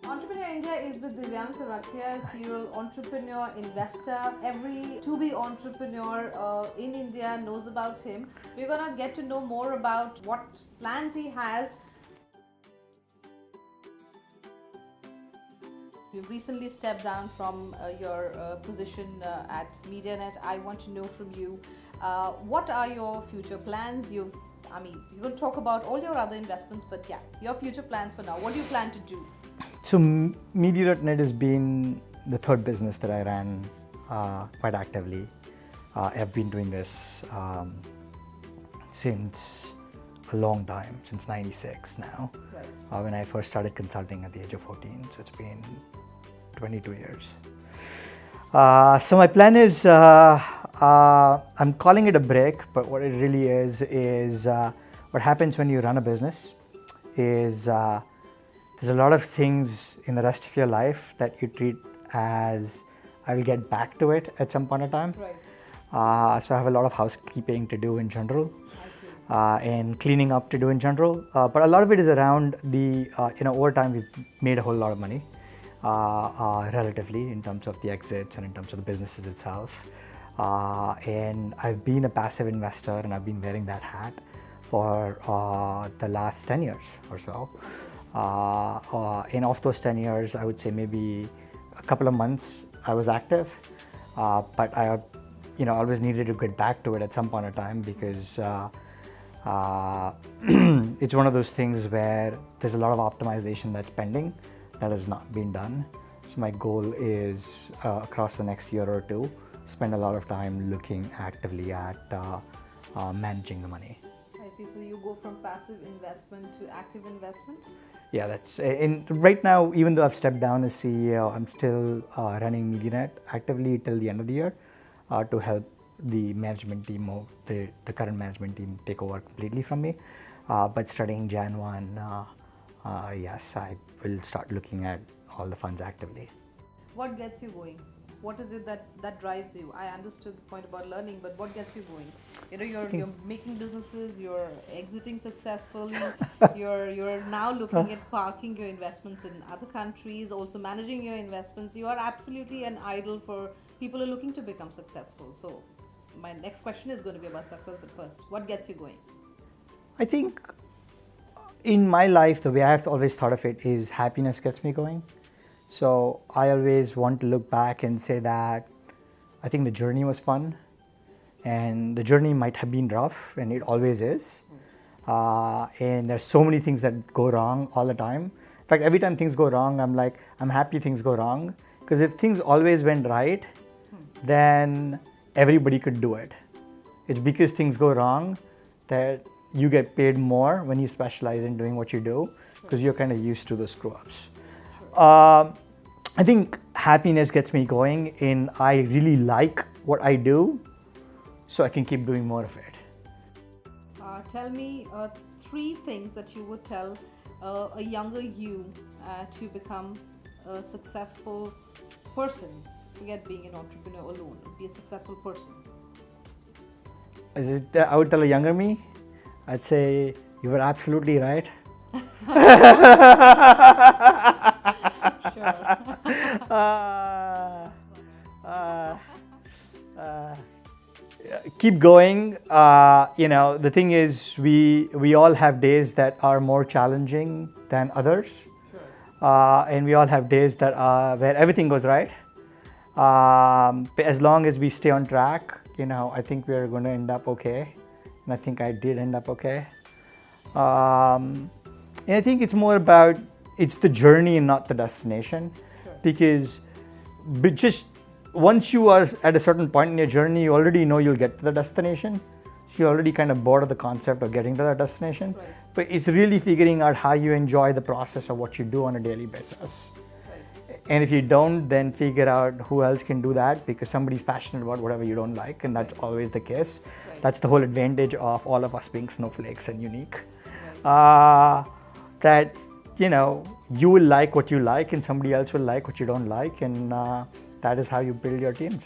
Entrepreneur India is with Divyank Turakhia, serial entrepreneur, investor. Every to-be entrepreneur in India knows about him. We're gonna get to know more about what plans he has. You've recently stepped down from your position at MediaNet. I want to know from you, what are your future plans? You're going to talk about all your other investments, but yeah, your future plans for now. What do you plan to do? So MediaNet has been the third business that I ran quite actively. I've been doing this since a long time, since '96 now. Right. When I first started consulting at the age of 14, so it's been 22 years. So my plan is, I'm calling it a break, but what it really is what happens when you run a business is there's a lot of things in the rest of your life that you treat as I will get back to it at some point in time. Right. So I have a lot of housekeeping to do in general. And cleaning up to do in general, but a lot of it is around the, over time we've made a whole lot of money, relatively in terms of the exits and in terms of the businesses itself. And I've been a passive investor and I've been wearing that hat for the last 10 years or so. And of those 10 years, I would say maybe a couple of months I was active, but I always needed to get back to it at some point in time because it's one of those things where there's a lot of optimization that's pending that has not been done. So my goal is across the next year or two, spend a lot of time looking actively at managing the money. I see. So you go from passive investment to active investment? Yeah, that's right now, even though I've stepped down as CEO, I'm still running MediaNet actively till the end of the year to help the management team, the current management team, take over completely from me. But starting Jan 1, yes, I will start looking at all the funds actively. What gets you going? What is it that drives you? I understood the point about learning, but what gets you going? You're making businesses, you're exiting successfully, you're now looking at parking your investments in other countries, also managing your investments. You are absolutely an idol for people who are looking to become successful. So my next question is going to be about success, but first, what gets you going? I think in my life, the way I've always thought of it is happiness gets me going. So I always want to look back and say that I think the journey was fun and the journey might have been rough, and it always is. And there's so many things that go wrong all the time. In fact, every time things go wrong, I'm happy things go wrong, because if things always went right, then everybody could do it. It's because things go wrong that you get paid more when you specialize in doing what you do, because you're kind of used to the screw-ups. I think happiness gets me going, and I really like what I do, so I can keep doing more of it. Tell me 3 things that you would tell a younger you to become a successful person. Forget being an entrepreneur alone, be a successful person. I would tell a younger me, I'd say, you were absolutely right. Keep going. The thing is, we all have days that are more challenging than others. And we all have days that where everything goes right. But as long as we stay on track, I think we are going to end up okay. And I think I did end up okay. And I think it's more about, it's the journey and not the destination. Sure. Because just once you are at a certain point in your journey, you already know you'll get to the destination. So you're already kind of bored of the concept of getting to that destination. Right. But it's really figuring out how you enjoy the process of what you do on a daily basis. Right. And if you don't, then figure out who else can do that, because somebody's passionate about whatever you don't like, and that's always the case. Right. That's the whole advantage of all of us being snowflakes and unique. Right. That you will like what you like and somebody else will like what you don't like, and that is how you build your teams.